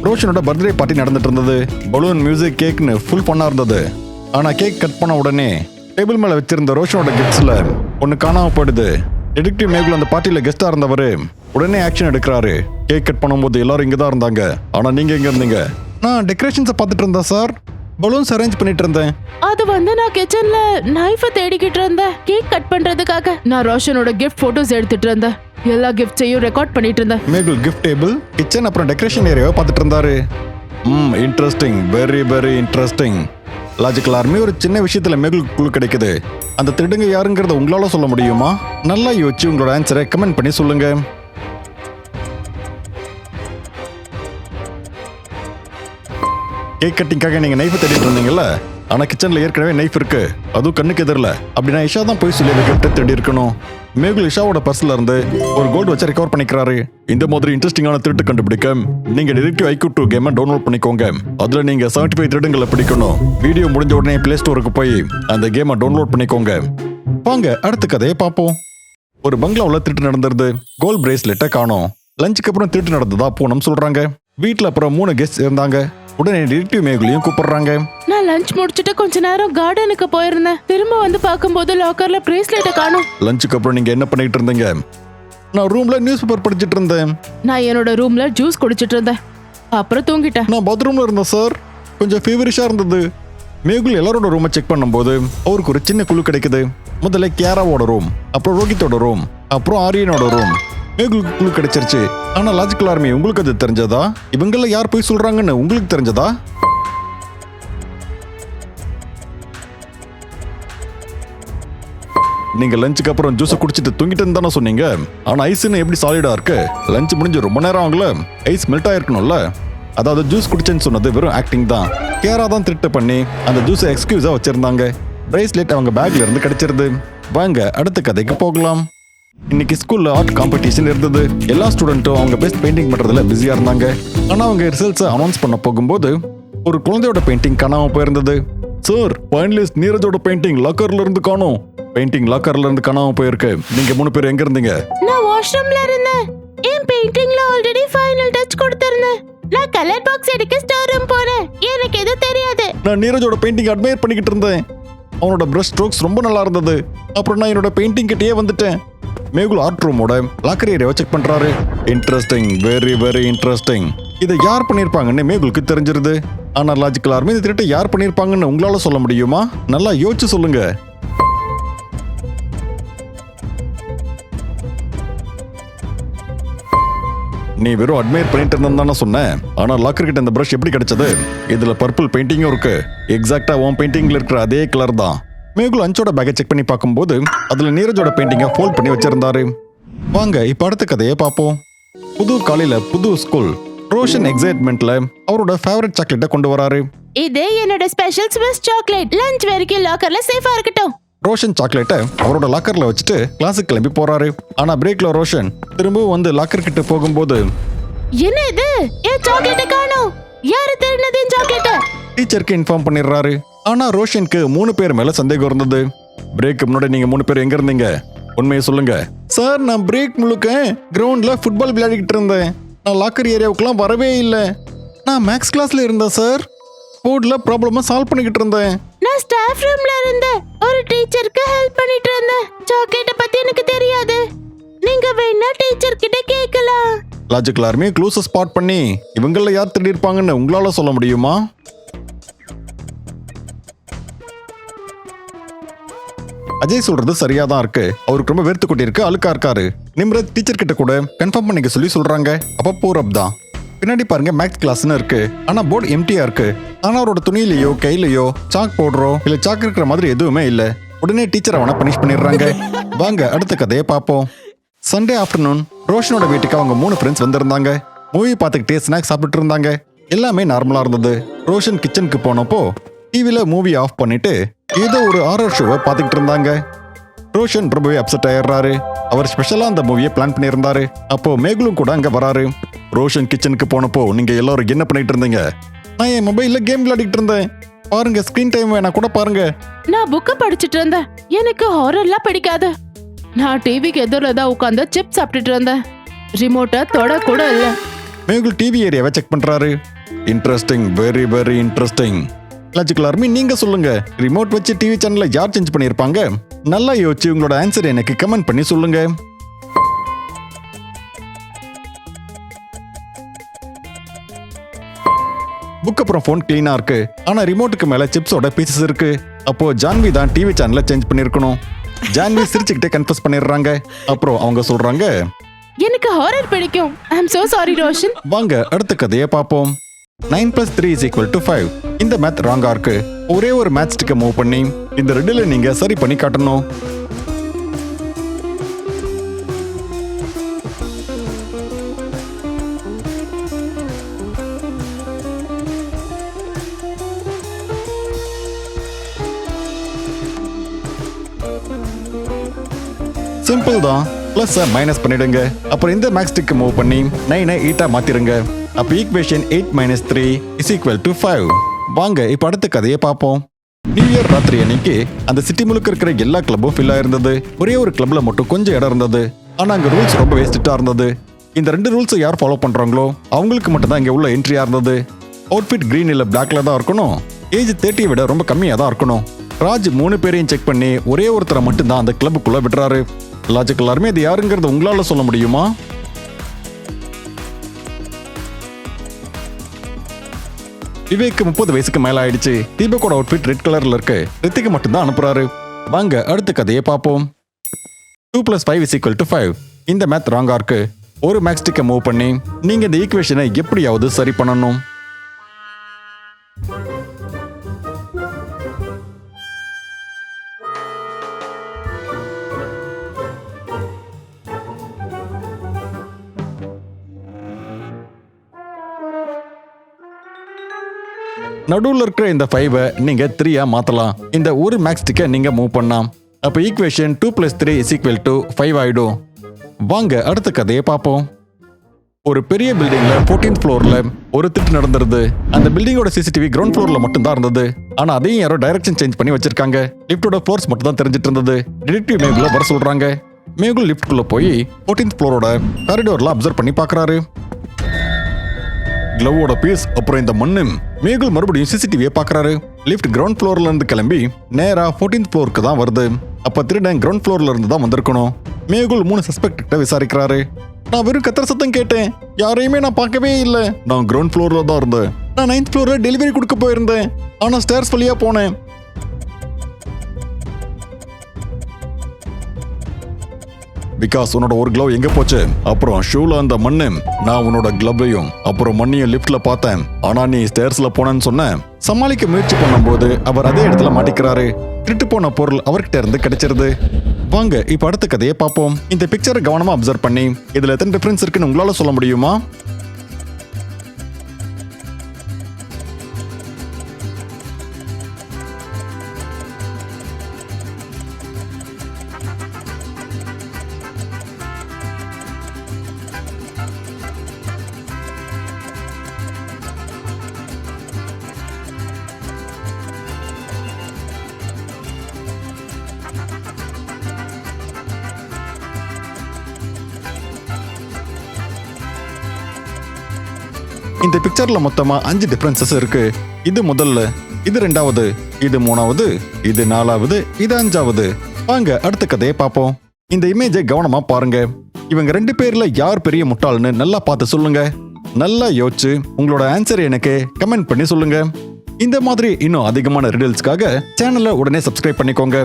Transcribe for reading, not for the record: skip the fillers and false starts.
ரோஷனோட birthday party நடந்துட்டு இருந்தது. Balloon, music, கேக்னு full ஃபன்னா இருந்தது. ஆனா கேக் கட் பண்ண உடனே டேபிள் மேல வச்சிருந்த ரோஷனோட கிஃப்ட்ஸ்ல ஒன்னு காணாம போயிடுது. டிடெக்டிவ் மேகுல் அந்த பார்ட்டியில கெஸ்டா இருந்தவரு உடனே ஆக்ஷன் எடுக்கிறாரு. கேக் கட் பண்ணும்போது எல்லாரும் இங்கதான் இருந்தாங்க. ஆனா நீங்க எங்க இருந்தீங்க? நான் டெக்கரேஷன்ஸை பார்த்துட்டு இருந்தேன் சார். பலூன்ஸ் அரேஞ்ச் பண்ணிட்டு இருந்தேன். அது நான் கிச்சன்ல நைஃப தேடிக்கிட்டு இருந்தேன். கேக் கட் பண்றதுக்காக நான் ரோஷனோட கிஃப்ட் போட்டோஸ் எடுத்துட்டு இருந்தேன். எல்லா கிஃப்ட்ஸையும் ரெக்கார்ட் பண்ணிட்டு இருந்தேன். மேகுல் கிஃப்ட் டேபிள், கிச்சன் அப்புறம் டெக்கரேஷன் ஏரியாவை பார்த்துட்டு இருந்தாரு. Interesting, very very interesting. Logical army ஒரு சின்ன விஷயத்துல மேகுல் குழு கிடைக்குது. அந்த திருடுங்க யாருங்கிறத உங்களால சொல்ல முடியுமா? நல்லா யோசிச்சு உங்களோட ஆன்சரை கமெண்ட் பண்ணி சொல்லுங்க. கேக் கட்டிங்காக நீங்க நைஃப் தேடிட்டு இருந்தீங்கல்ல, ஆனா கிச்சன்ல ஏற்கனவே நைஃப் இருக்கு, அதுவும் கண்ணுக்கு எதிரில். அப்படின்னா இஷா தான் போய் சொல்லி கிஃப்ட் தேடி இருக்கணும். மேகுல் இஷாவோட பர்ஸ்ல இருந்து ஒரு கோல்டு வச்சு ரெக்கவர் பண்ணிக்கிறாரு. இந்த மாதிரி இன்ட்ரெஸ்டிங்கான திருட்டு கண்டுபிடிக்க நீங்க டிடெக்டிவ் IQ 2 கேமை டவுன்லோட் பண்ணிக்கோங்க. அதுல நீங்க 75 திருடுங்களை பிடிக்கணும். வீடியோ முடிஞ்ச உடனே பிளே ஸ்டோருக்கு போய் அந்த கேமை டவுன்லோட் பண்ணிக்கோங்க. வாங்க அடுத்த கதையை பார்ப்போம். ஒரு பங்களாவில் திருட்டு நடந்துருது. கோல்ட் பிரேஸ்லெட்டை காணோம். லஞ்சுக்கு அப்புறம் திருட்டு நடந்ததா பூனம் சொல்றாங்க. வீட்டுல அப்புறம் 3 கெஸ்ட் இருந்தாங்க. உடனே டிடெக்டிவ் மேகுலையும் கூப்பிடுறாங்க. நான் லஞ்ச் முடிச்சிட்டு கொஞ்ச நேரம் கார்டனுக்கு போயிருந்தேன். திரும்ப வந்து பார்க்கும்போது லாக்கர்ல பிரேஸ்லெட்டை காணோம். லஞ்சுக்கு அப்புறம் நீங்க என்ன பண்ணிட்டு இருந்தீங்க? நான் ரூம்ல நியூஸ் பேப்பர் படிச்சிட்டு இருந்தேன். நான் என்னோட ரூம்ல ஜூஸ் குடிச்சிட்டு இருந்தேன். அப்புறம் தூங்கிட்டேன். நான் பாத்ரூம்ல இருந்தேன் சார். கொஞ்சம் ஃபீவரிஷா இருந்தது. மேகுல் எல்லாரோட ரூமை செக் பண்ணும்போது அவருக்கு ஒரு சின்ன குழு கிடைக்குது. முதல்ல கியாராவோட ரூம், அப்புறம் ரோஹித்தோட ரூம், அப்புறம் ஆரியனோட ரூம். மேகுலுக்கு குழு கிடைச்சிருச்சு. ஆனா லாஜிக்கல் ஆர்மி உங்களுக்கு அது தெரிஞ்சதா? இவங்கள யார் போய் சொல்றாங்கன்னு உங்களுக்கு தெரிஞ்சதா? நீங்க லஞ்சுக்கு அப்புறம் ஜூஸை குடிச்சிட்டு தூங்கிட்டு தானே சொன்னீங்க. ஆனா ஐஸ்ன்னு எப்படி சாலிடா இருக்கு? லஞ்ச் முடிஞ்சு ரொம்ப நேரம் ஆகல, ஐஸ் மெல்ட் ஆயிருக்கணும்ல. அதாவது ஜூஸ் குடிச்சேன்னு சொன்னது வெறும் ஆக்டிங் தான். கேரா தான் திருட்டு பண்ணி அந்த ஜூஸை எக்ஸ்கியூஸா வச்சிருந்தாங்க. பிரேஸ்லெட் அவங்க பேக்ல இருந்து கிடைச்சிருது. வாங்க அடுத்த கதைக்கு போகலாம். இன்னைக்கு ஸ்கூல்ல ஆர்ட் காம்படிஷன் இருந்தது. எல்லா ஸ்டூடெண்ட்டும் அவங்க பெஸ்ட் பெயிண்டிங் பண்றதுல பிஸியா இருந்தாங்க. ஆனா அவங்க ரிசல்ட்ஸை அனௌன்ஸ் பண்ண போகும்போது ஒரு குழந்தையோட பெயிண்டிங் காணாம போயிருந்தது. சார், ஃபைனலிஸ்ட் நீரஜோட பெயிண்டிங் லாக்கர்ல இருந்து காணோம். பெயிண்டிங் லாக்கர்ல இருந்து காணாம போயிருக்கு. நீங்க 3 பேர் எங்க இருந்தீங்க? நான் வாஷ்ரூம்ல இருந்தேன். என் பெயிண்டிங்ல ஆல்ரெடி ஃபைனல் டச் கொடுத்திருந்தேன். நான் கலர் பாக்ஸ் எடுக்க ஸ்டோர் ரூம் போனேன். எனக்கு எதுவும் தெரியாது. நான் நீரஜோட பெயிண்டிங் அட்மையர் பண்ணிக்கிட்டு இருந்தேன். அவனோட பிரஷ் ஸ்ட்ரோக்ஸ் ரொம்ப நல்லா இருந்தது. அப்புறம் நான் என்னோட பெயிண்டிங் கிட்டயே வந்துட்டேன். மேகுல் ஆர்ட் ரூமோட லாக்கர் ஏரியாவை செக் பண்றாரு. Interesting, very very interesting. இதை யார் பண்ணிருப்பாங்கன்னு மேகுலுக்கு தெரிஞ்சிருது. ஆனா லாஜிக்கல் ஆர்மி இந்த திருட்டை யார் பண்ணிருப்பாங்கன்னு உங்களால சொல்ல முடியுமா? நல்லா யோசிச்சு சொல்லுங்க. நீ வெறும் அட்மையர் பண்ணிட்டு இருந்தா சொன்னேன். ஆனா லாக்கர் கிட்ட இந்த பிரஷ் எப்படி கிடைச்சது? இதுல பர்பிள் பெயிண்டிங்கும் இருக்கு. எக்ஸாக்டா உன் பெயிண்டிங்ல இருக்கிற அதே கலர் தான். மேகுல் அஞ்சோட பேக்கை செக் பண்ணி பார்க்கும்போது அதுல நீரஜோட பெயிண்டிங்கை ஃபோல்ட் பண்ணி வச்சிருந்தாரு. வாங்க இப்ப அடுத்த கதையை பார்ப்போம். புது காலையில புது ஸ்கூல். ரோஷன் எக்ஸைட்மெண்ட்ல அவரோட ஃபேவரட் சாக்லேட்டை கொண்டு வராரு. இது என்னோட ஸ்பெஷல் ஸ்விஸ் சாக்லேட். லஞ்ச் வரைக்கும் லாக்கர்ல சேஃபா இருக்கட்டும். ரோஷன் சாக்லேட்டை அவரோட லாக்கர்ல வச்சுட்டு கிளாஸுக்கு கிளம்பி போறாரு. ஆனா பிரேக்ல ரோஷன் திரும்பவும் வந்து லாக்கர் கிட்ட போகும்போது என்ன இது? என் சாக்லேட்டை காணோம். யாரு திருடினது என் சாக்லேட்டை? டீச்சருக்கு இன்ஃபார்ம் பண்ணிடுறாரு. ஆனா ரோஷனுக்கு 3 பேர் மேல சந்தேகம் இருந்தது. பிரேக்கு முன்னாடி நீங்க 3 பேர் எங்க இருந்தீங்க? உண்மையை சொல்லுங்க. சார், நான் பிரேக் முழுக்க கிரவுண்ட்ல ஃபுட்பால் விளையாடிக்கிட்டு இருந்தேன். நான் லாக்கர் ஏரியாவுக்குலாம் வரவே இல்லை. நான் மேக்ஸ் கிளாஸ்ல இருந்தேன் சார். போர்ட்ல ப்ராப்ளமா சால்வ் பண்ணிக்கிட்டு இருந்தேன். நான் ஸ்டாஃப் ரூம்ல இருந்தேன். ஒரு டீச்சருக்கு ஹெல்ப் பண்ணிட்டு இருந்தேன். சாக்லேட்டை பத்தி எனக்கு தெரியாது. நீங்க வேணா டீச்சர் கிட்ட கேட்கலாம். லாஜிக்கல் ஆர்மி க்ளூஸை ஸ்பாட் பண்ணி இவங்கள யார் திருடி இருப்பாங்கன்னு உங்களால சொல்ல முடியுமா? அஜய் சொல்றது சரியா தான் இருக்கு. அவருக்கு ரொம்ப வேர்த்து கொட்டி இருக்கு, அழுக்கா இருக்காரு. நிம்ரத் டீச்சர் கிட்ட கூட கன்ஃபார்ம் பண்ணிக்க சொல்லி சொல்றாங்க. அப்ப பூரப் தான். பின்னாடி பாருங்க மேக்ஸ் கிளாஸ்னு இருக்கு. ஆனா போர்டு எம்டியா இருக்கு. ஆனா அவரோட துணியிலயோ கையிலயோ சாக் பவுடரோ இல்ல சாக் இருக்கிற மாதிரி எதுவுமே இல்ல. உடனே டீச்சர் அவனை பனிஷ் பண்ணிடுறாங்க. வாங்க அடுத்த கதையை பார்ப்போம். சண்டே ஆஃப்டர்நூன் ரோஷனோட வீட்டுக்கு அவங்க 3 ஃப்ரெண்ட்ஸ் வந்திருந்தாங்க. மூவி பார்த்துக்கிட்டே ஸ்நாக்ஸ் சாப்பிட்டு இருந்தாங்க. எல்லாமே நார்மலா இருந்தது. ரோஷன் கிச்சனுக்கு போனப்போ டிவில மூவி ஆஃப் பண்ணிட்டு ஏதோ ஒரு ஹாரர் ஷோவை பார்த்துக்கிட்டு இருந்தாங்க. ரோஷன் ரொம்பவே அப்செட் ஆயிடுறாரு. அவர் ஸ்பெஷலா அந்த மூவியை பிளான் பண்ணியிருந்தாரு. அப்போ மேகுலும் கூட அங்க வராரு. ரோஷன் கிச்சனுக்கு போனப்போ நீங்க எல்லாரும் என்ன பண்ணிட்டு இருந்தீங்க? நான் என் மொபைல்ல கேம் விளையாடிட்டு இருந்தேன். பாருங்க, ஸ்கிரீன் டைம் வேணா கூட பாருங்க. நான் புக்க படிச்சிட்டு இருந்தேன். எனக்கு ஹாரர்லாம் பிடிக்காது. நான் டிவிக்கு எதிரில் தான் உட்காந்து சிப்ஸ் சாப்பிட்டுட்டு இருந்தேன். ரிமோட்டை தொட கூட இல்ல. மேகுல் டிவி ஏரியாவை செக் பண்றாரு. Interesting, very very interesting. Logical army, நீங்க சொல்லுங்க, ரிமோட் வச்சு டிவி சேனலை யார் சேஞ்ச் பண்ணியிருப்பாங்க? நல்லா யோசிச்சு உங்களோட ஆன்சர் எனக்கு கமெண்ட் பண்ணி சொல்லுங்க. புக் அப்புறம் ஃபோன் கிளீனா இருக்கு, ஆனா ரிமோட்டுக்கு மேல சிப்ஸோட பீசஸ் இருக்கு. அப்போ ஜான்வி தான் டிவி சேனலை சேஞ்ச் பண்ணிருக்கணும். ஜான்வி சிரிச்சுக்கிட்டே கன்ஃபஸ் பண்ணிடுறாங்க. அப்புறம் அவங்க சொல்றாங்க, எனக்கு ஹாரர் பிடிக்கும். ஐ அம் சோ சாரி ரோஷன். வாங்க அடுத்த கதையை பார்ப்போம். 9 + 3 = 5. இந்த மேத் ராங்கா இருக்கு. ஒரே ஒரு மேத் ஸ்டிக்கை மூவ் பண்ணி இந்த ரெண்டுல நீங்க சரி பண்ணி காட்டணும். சிம்பிள் தான். பிளஸ் மைனஸ் பண்ணிடுங்க. அப்புறம் இந்த மேக்ஸ் ஸ்டிக்கை மூவ் பண்ணி 9 8 மாத்திருங்க. அப்ப ஈக்குவேஷன் 8 - 3 = 5. வாங்க இப்ப அடுத்த கதையை பார்ப்போம். நியூ இயர் ராத்திரி அன்னைக்கு அந்த சிட்டி முழுக்க இருக்கிற எல்லா கிளப்பும் ஃபில் ஆயிருந்தது. ஒரே ஒரு கிளப்ல மட்டும் கொஞ்சம் இடம் இருந்தது. ஆனா அங்க ரூல்ஸ் ரொம்ப ஸ்ட்ரிக்ட்டா இருந்தது. இந்த 2 ரூல்ஸை யார் ஃபாலோ பண்றாங்களோ அவங்களுக்கு மட்டும் தான் இங்க உள்ள என்ட்ரியா இருந்தது. அவுட்ஃபிட் கிரீன் இல்ல பிளாக்ல தான் இருக்கணும். ஏஜ் 30 விட ரொம்ப கம்மியா தான் இருக்கணும். ராஜ் 3 பேரையும் செக் பண்ணி ஒரே ஒருத்தரை மட்டும் தான் அந்த கிளப்புக்குள்ள விடுறாரு. லாஜிக்கல் எல்லாருமே இது யாருங்கிறது உங்களால சொல்ல முடியுமா? விவேக்கு 30 வயசுக்கு மேல ஆயிடுச்சு. தீபக்கோட அவுட்ஃபிட் ரெட் கலர்ல இருக்கு. ரித்திக்கு மட்டும் தான் அனுப்புறாரு. வாங்க அடுத்த கதையை பார்ப்போம். 2 + 5 = 5. இந்த மேத் ராங்கா இருக்கு. ஒரு மேக்ஸ் ஸ்டிக்கை மூவ் பண்ணி நீங்க இந்த ஈக்குவேஷனை எப்படியாவது சரி பண்ணணும். நடுவுல இருக்கிற இந்த 5 நீங்க 3 மாத்தலாம். இந்த ஒரு மேக்ஸ் ஸ்டிக்கை நீங்க மூவ் பண்ணலாம். அப்ப ஈக்குவேஷன் 2 + 3 = 5 ஆயிடும். வாங்க அடுத்த கதையை பார்ப்போம். ஒரு பெரிய பில்டிங்ல 14th ஃப்ளோர்ல ஒரு திருட்டு நடந்துருது. அந்த பில்டிங்கோட சிசிடிவி கிரவுண்ட் ஃப்ளோர்ல மட்டும் தான் இருந்தது. ஆனா அதையும் யாரோ டைரக்ஷன் சேஞ்ச் பண்ணி வச்சிருக்காங்க. லிஃப்டோட ஃப்ளோர்ஸ் மட்டும் தான் தெரிஞ்சிட்டு இருந்தது. டிடெக்டிவ் மேகுல வர சொல்றாங்க. மேகுல் லிஃப்ட்குள்ள போய் 14th ஃப்ளோரோட காரிடோர்ல அப்சர்வ் பண்ணி பார்க்கறாரு. கிளவோட பீஸ் அப்புறம் இந்த மண்ணு. மேகுல் மறுபடியும் சிசிடிவியை பார்க்கறாரு. லிஃப்ட் கிரவுண்ட் ஃப்ளோர்ல இருந்து கிளம்பி நேரா 14th ஃப்ளோருக்கு தான் வருது. அப்ப திருடன் கிரவுண்ட் ஃப்ளோர்ல இருந்து தான் வந்திருக்கணும். மேகுல் 3 சஸ்பெக்ட் கிட்ட விசாரிக்கிறாரு. நான் வெறும் கத்திர சத்தம் கேட்டேன், யாரையுமே நான் பார்க்கவே இல்லை. நான் கிரவுண்ட் ஃப்ளோர்ல தான் இருந்தேன். நான் 9th ஃப்ளோர்ல டெலிவரி கொடுக்க போயிருந்தேன். ஆனா ஸ்டேர்ஸ் வழியா போனேன். பிகாஸ் உன்னோட ஒரு க்ளவ் எங்க போச்சு? அப்புறம் ஷூல அந்த மண்ணு. நான் உன்னோட க்ளவ்வையும் அப்புறம் மண்ணையும் லிஃப்ட்ல பார்த்தேன். ஆனா நீ ஸ்டேர்ஸ்ல போனேன்னு சொன்ன. சமாளிக்க முயற்சி பண்ணும்போது அவர் அதே இடத்துல மாட்டிக்கிறாரு. திருட்டு போன பொருள் அவர்கிட்ட இருந்து கிடைச்சிருது. வாங்க இப்ப அடுத்த கதையை பார்ப்போம். இந்த பிக்சரை கவனமா அப்சர்வ் பண்ணி இதுல எத்தனை டிஃபரன்ஸ் இருக்குன்னு உங்களால சொல்ல முடியுமா? இந்த பிக்சர்ல மொத்தமா 5 டிஃபரன்சஸ் இருக்கு. இது முதல்ல, இது 2வது, இது 3வது, இது 4வது, இது 5வது. வாங்க அடுத்த கதையை பார்ப்போம். இந்த இமேஜை கவனமா பாருங்க. இவங்க 2 பேர்ல யார் பெரிய முட்டாள்னு நல்லா பார்த்து சொல்லுங்க. நல்லா யோசிச்சு உங்களோட ஆன்சர் எனக்கு கமெண்ட் பண்ணி சொல்லுங்க. இந்த மாதிரி இன்னும் அதிகமான ரிடல்ஸ்க்காக சேனலை உடனே சப்ஸ்கிரைப் பண்ணிக்கோங்க.